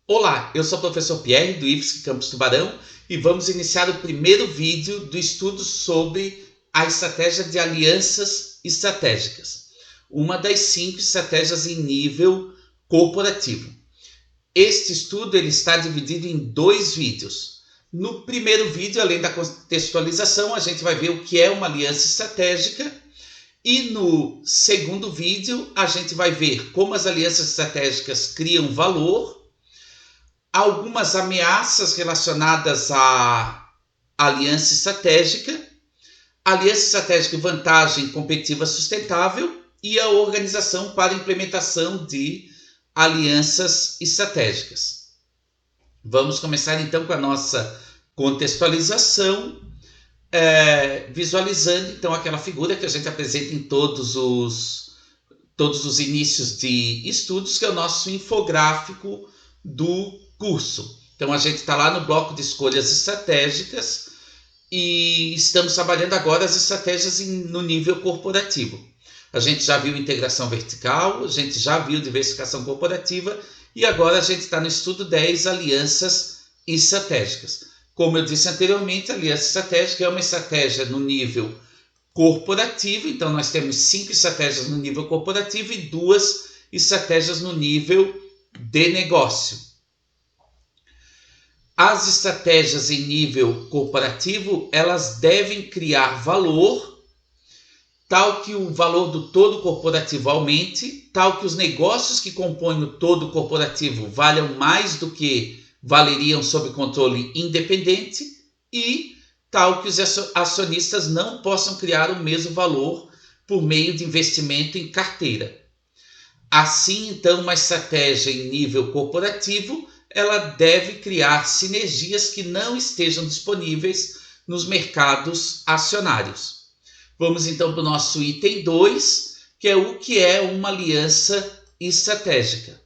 Olá, eu sou o professor Pierre do IFSC Campus Tubarão e vamos iniciar o primeiro vídeo do estudo sobre a estratégia de alianças estratégicas, uma das 5 estratégias em nível corporativo. Este estudo ele está dividido em 2 vídeos. No primeiro vídeo, além da contextualização, a gente vai ver o que é uma aliança estratégica. E no segundo vídeo, a gente vai ver como as alianças estratégicas criam valor, algumas ameaças relacionadas à aliança estratégica e vantagem competitiva sustentável e a organização para a implementação de alianças estratégicas. Vamos começar então com a nossa contextualização, visualizando então aquela figura que a gente apresenta em todos os inícios de estudos, que é o nosso infográfico do curso. Então a gente está lá no bloco de escolhas estratégicas e estamos trabalhando agora as estratégias no nível corporativo. A gente já viu integração vertical, a gente já viu diversificação corporativa e agora a gente está no estudo 10, alianças estratégicas. Como eu disse anteriormente, a aliança estratégica é uma estratégia no nível corporativo, então nós temos 5 estratégias no nível corporativo e 2 estratégias no nível de negócio. As estratégias em nível corporativo, elas devem criar valor, tal que o valor do todo corporativo aumente, tal que os negócios que compõem o todo corporativo valham mais do que valeriam sob controle independente e tal que os acionistas não possam criar o mesmo valor por meio de investimento em carteira. Assim, então, uma estratégia em nível corporativo, ela deve criar sinergias que não estejam disponíveis nos mercados acionários. Vamos então para o nosso item 2, que é o que é uma aliança estratégica.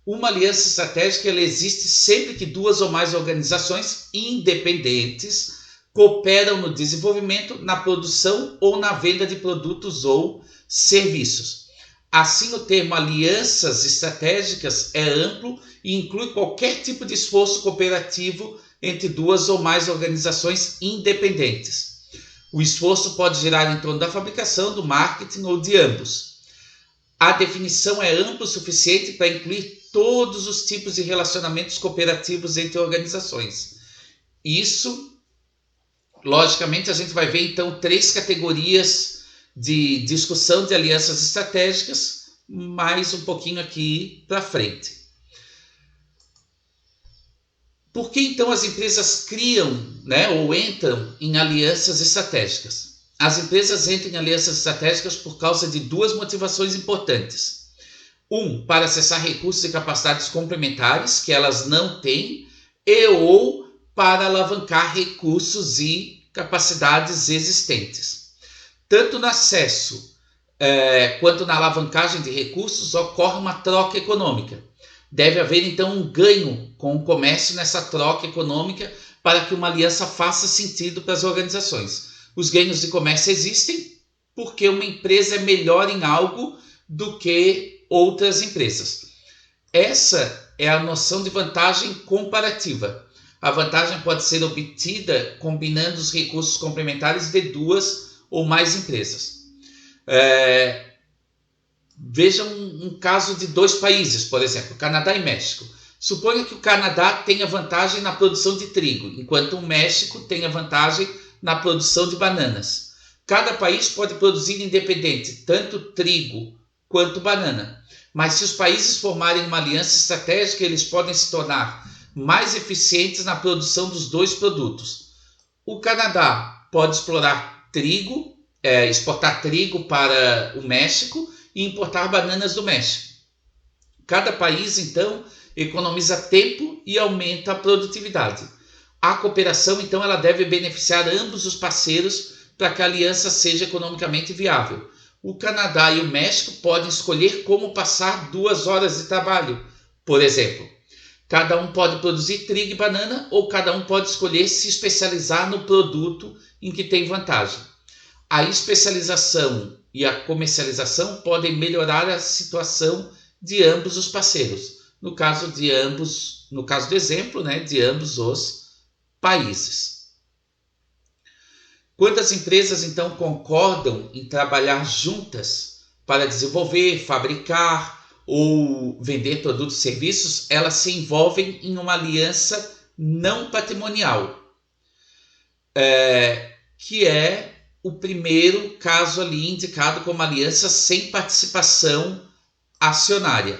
Uma aliança estratégica ela existe sempre que 2 ou mais organizações independentes cooperam no desenvolvimento, na produção ou na venda de produtos ou serviços. Assim, o termo alianças estratégicas é amplo e inclui qualquer tipo de esforço cooperativo entre 2 ou mais organizações independentes. O esforço pode girar em torno da fabricação, do marketing ou de ambos. A definição é ampla o suficiente para incluir todos os tipos de relacionamentos cooperativos entre organizações. Isso, logicamente, a gente vai ver então 3 categorias de discussão de alianças estratégicas, mais um pouquinho aqui para frente. Por que então as empresas criam, ou entram em alianças estratégicas? As empresas entram em alianças estratégicas por causa de 2 motivações importantes. Para acessar recursos e capacidades complementares que elas não têm ou para alavancar recursos e capacidades existentes. Tanto no acesso quanto na alavancagem de recursos ocorre uma troca econômica. Deve haver então um ganho com o comércio nessa troca econômica para que uma aliança faça sentido para as organizações. Os ganhos de comércio existem porque uma empresa é melhor em algo do que outras empresas. Essa é a noção de vantagem comparativa. A vantagem pode ser obtida combinando os recursos complementares de 2 ou mais empresas. Veja um caso de 2 países, por exemplo, Canadá e México. Suponha que o Canadá tenha vantagem na produção de trigo, enquanto o México tenha vantagem na produção de bananas. Cada país pode produzir independente tanto trigo quanto banana. Mas se os países formarem uma aliança estratégica, eles podem se tornar mais eficientes na produção dos 2 produtos. O Canadá pode exportar trigo para o México e importar bananas do México. Cada país, então, economiza tempo e aumenta a produtividade. A cooperação, então, ela deve beneficiar ambos os parceiros para que a aliança seja economicamente viável. O Canadá e o México podem escolher como passar 2 horas de trabalho, por exemplo. Cada um pode produzir trigo e banana ou cada um pode escolher se especializar no produto em que tem vantagem. A especialização e a comercialização podem melhorar a situação de ambos os parceiros. no caso do exemplo, né, de ambos os países. Quando as empresas então concordam em trabalhar juntas para desenvolver, fabricar ou vender produtos e serviços, elas se envolvem em uma aliança não patrimonial, que é o primeiro caso ali indicado como aliança sem participação acionária.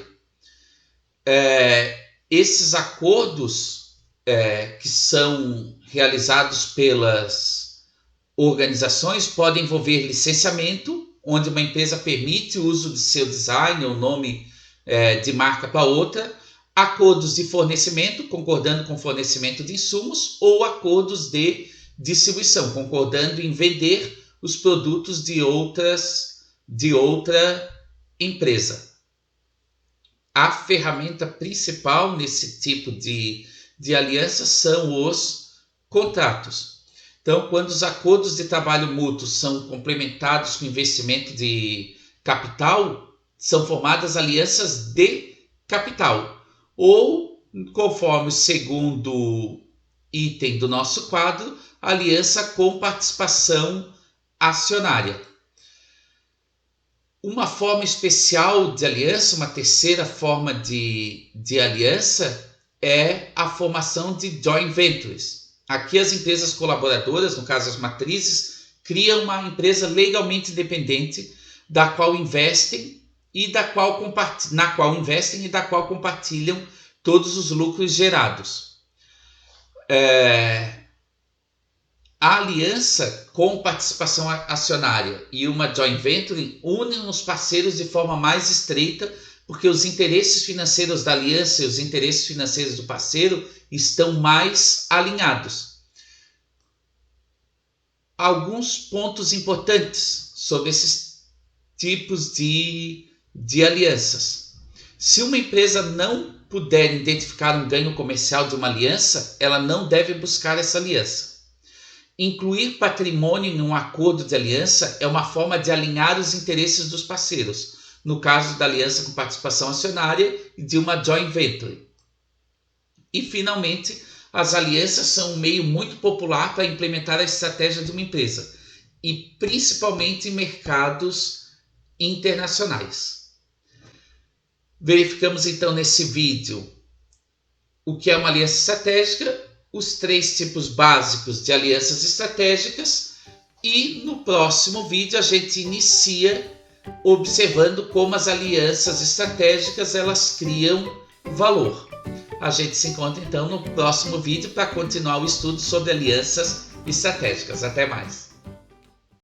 Esses acordos que são realizados pelas organizações podem envolver licenciamento, onde uma empresa permite o uso de seu design ou nome de marca para outra, acordos de fornecimento, concordando com o fornecimento de insumos, ou acordos de distribuição, concordando em vender os produtos de outra empresa. A ferramenta principal nesse tipo de aliança são os contratos. Então, quando os acordos de trabalho mútuo são complementados com investimento de capital, são formadas alianças de capital. Ou, conforme o segundo item do nosso quadro, aliança com participação acionária. Uma forma especial de aliança, uma terceira forma de aliança, é a formação de joint ventures. Aqui as empresas colaboradoras, no caso as matrizes, criam uma empresa legalmente independente na qual investem e da qual compartilham todos os lucros gerados. A aliança com participação acionária e uma joint venture unem os parceiros de forma mais estreita, porque os interesses financeiros da aliança e os interesses financeiros do parceiro estão mais alinhados. Alguns pontos importantes sobre esses tipos de alianças. Se uma empresa não puder identificar um ganho comercial de uma aliança, ela não deve buscar essa aliança. Incluir patrimônio em um acordo de aliança é uma forma de alinhar os interesses dos parceiros, no caso da aliança com participação acionária e de uma joint venture. E, finalmente, as alianças são um meio muito popular para implementar a estratégia de uma empresa, e principalmente em mercados internacionais. Verificamos então nesse vídeo o que é uma aliança estratégica, os 3 tipos básicos de alianças estratégicas, e no próximo vídeo a gente inicia observando como as alianças estratégicas elas criam valor. A gente se encontra então no próximo vídeo para continuar o estudo sobre alianças estratégicas. Até mais!